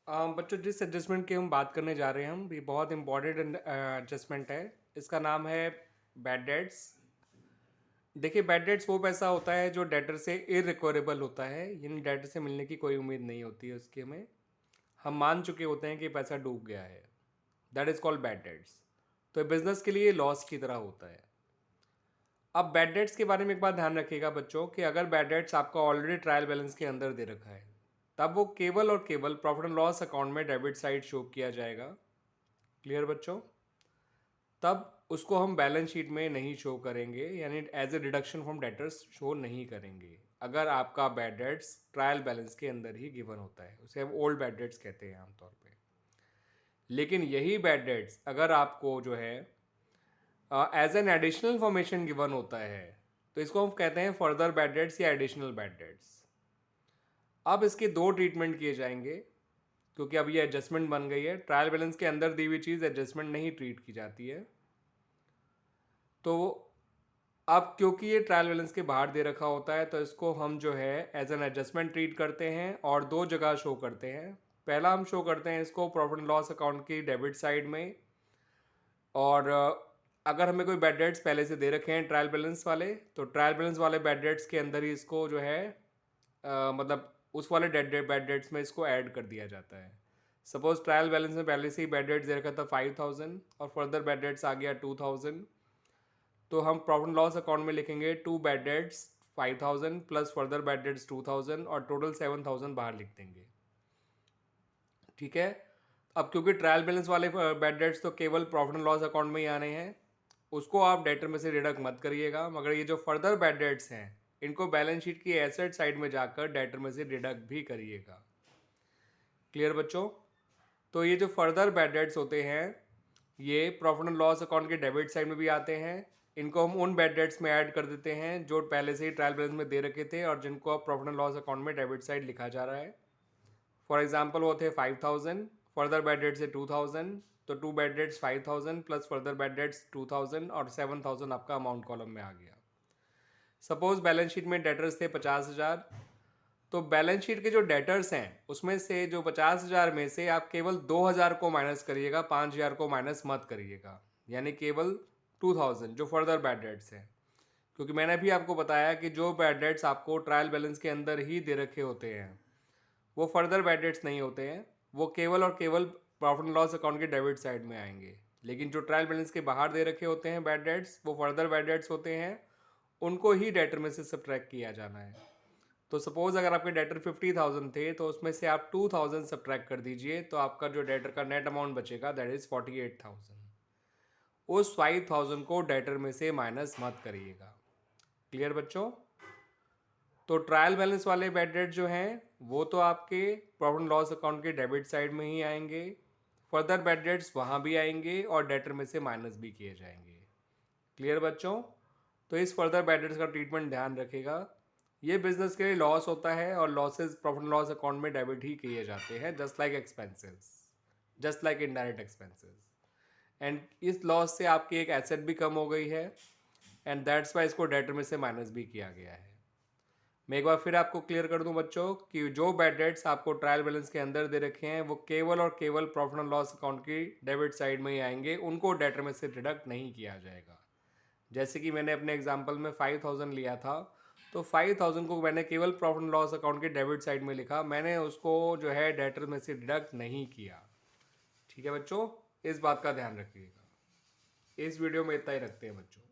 बच्चों जिस एडजस्टमेंट की हम बात करने जा रहे हैं हम ये बहुत इंपॉर्टेंट एडजस्टमेंट है। इसका नाम है बैड डेट्स। देखिए बैड डेट्स वो पैसा होता है जो डेटर से इरिकवरेबल होता है, यानी डेटर से मिलने की कोई उम्मीद नहीं होती है उसके में। हम मान चुके होते हैं कि पैसा डूब गया है, that is called bad debts. तो बिजनेस के लिए लॉस की तरह होता है। अब बैड डेट्स के बारे में एक बात ध्यान रखिएगा बच्चों कि अगर बैड डेट्स आपका ऑलरेडी ट्रायल बैलेंस के अंदर दे रखा है तब वो केवल और केवल प्रॉफिट एंड लॉस अकाउंट में डेबिट साइड शो किया जाएगा। क्लियर बच्चों? तब उसको हम बैलेंस शीट में नहीं शो करेंगे, यानी as a deduction from debtors show नहीं करेंगे अगर आपका बैड डेट्स ट्रायल बैलेंस के अंदर ही गिवन होता है। उसे हम ओल्ड बैड डेट्स कहते हैं आमतौर पे। लेकिन यही बैड डेट्स अगर आपको जो है as an additional information given होता है तो इसको हम कहते हैं फर्दर बैड डेट्स या एडिशनल बैड डेट्स। अब इसके दो ट्रीटमेंट किए जाएंगे क्योंकि अब ये एडजस्टमेंट बन गई है। ट्रायल बैलेंस के अंदर दी हुई चीज़ एडजस्टमेंट नहीं ट्रीट की जाती है। तो अब क्योंकि ये ट्रायल बैलेंस के बाहर दे रखा होता है तो इसको हम जो है एज एन एडजस्टमेंट ट्रीट करते हैं और दो जगह शो करते हैं। पहला हम शो करते हैं इसको प्रॉफिट एंड लॉस अकाउंट की डेबिट साइड में, और अगर हमें कोई बैड डेट्स पहले से दे रखे हैं ट्रायल बैलेंस वाले तो ट्रायल बैलेंस वाले बैड डेट्स के अंदर ही इसको जो है मतलब उस वाले बैड डेट्स में इसको ऐड कर दिया जाता है। सपोज ट्रायल बैलेंस में पहले से ही बैड डेट्स दे रखा था 5000 और फर्दर बैड डेट्स आ गया 2000, तो हम प्रॉफिट लॉस अकाउंट में लिखेंगे to bad debts 5000 plus further bad debts 2000 और टोटल 7000 बाहर लिख देंगे। ठीक है। अब क्योंकि ट्रायल बैलेंस वाले बैड डेट्स तो केवल प्रॉफिट एंड लॉस अकाउंट में ही आने हैं, उसको आप डेटर में से डिडक्ट मत करिएगा, मगर ये जो फर्दर बैड डेट्स हैं इनको बैलेंस शीट की एसेट साइड में जाकर डेटर में से डिडक्ट भी करिएगा। क्लियर बच्चों? तो ये जो फर्दर बैड डेट्स होते हैं ये प्रॉफिट एंड लॉस अकाउंट के डेबिट साइड में भी आते हैं। इनको हम उन बैड डेट्स में ऐड कर देते हैं जो पहले से ही ट्रायल बैलेंस में दे रखे थे और जिनको अब प्रॉफिट एंड लॉस अकाउंट में डेबिट साइड लिखा जा रहा है। फॉर एग्जाम्पल वो थे 5000, फर्दर बैड डेट्स है 2000, तो to bad debts 5000 plus further bad debts 2000 और 7000 आपका अमाउंट कॉलम में आ गया। सपोज बैलेंस शीट में डेटर्स थे 50,000, तो बैलेंस शीट के जो डेटर्स हैं उसमें से जो 50,000 में से आप केवल 2,000 को माइनस करिएगा, 5,000 को माइनस मत करिएगा, यानी केवल 2000 जो फर्दर बैड डेट्स हैं। क्योंकि मैंने भी आपको बताया कि जो बैड डेट्स आपको ट्रायल बैलेंस के अंदर ही दे रखे होते हैं वो फर्दर बैड डेट्स नहीं होते हैं, वो केवल और केवल प्रॉफिट एंड लॉस अकाउंट के डेबिट साइड में आएंगे। लेकिन जो ट्रायल बैलेंस के बाहर दे रखे होते हैं बैड डेट्स वो फर्दर बैड डेट्स होते हैं, उनको ही डेटर में से सब्ट्रैक्ट किया जाना है। तो सपोज अगर आपके डेटर 50,000 थे तो उसमें से आप 2000 सब्ट्रैक्ट कर दीजिए तो आपका जो डेटर का नेट अमाउंट बचेगा दैट इज़ 48,000। उस 5,000 को डेटर में से माइनस मत करिएगा। क्लियर बच्चों? तो ट्रायल बैलेंस वाले बैड डेट जो हैं वो तो आपके प्रॉफिट एंड लॉस अकाउंट के डेबिट साइड में ही आएंगे, फर्दर बैड डेट्स वहाँ भी आएंगे और डेटर में से माइनस भी किए जाएंगे। क्लियर बच्चों? तो इस फर्दर बैड डेट्स का ट्रीटमेंट ध्यान रखेगा। ये बिजनेस के लिए लॉस होता है और losses profit and loss account में डेबिट ही किए जाते हैं, just like expenses, just like indirect expenses. And इस लॉस से आपकी एक एसेट भी कम हो गई है एंड दैट्स वाई इसको डेटर में से माइनस भी किया गया है। मैं एक बार फिर आपको क्लियर कर दूं बच्चों कि जो बैड डेट्स आपको ट्रायल बैलेंस के अंदर दे रखे हैं वो केवल और केवल प्रॉफिट एंड लॉस अकाउंट की डेबिट साइड में ही आएंगे, उनको डेटर में से डिडक्ट नहीं किया जाएगा। जैसे कि मैंने अपने एग्जांपल में 5000 लिया था तो 5000 को मैंने केवल प्रॉफिट एंड लॉस अकाउंट के डेबिट साइड में लिखा, मैंने उसको जो है डेटर में से डिडक्ट नहीं किया। ठीक है बच्चों, इस बात का ध्यान रखिएगा। इस वीडियो में इतना ही रखते हैं बच्चों।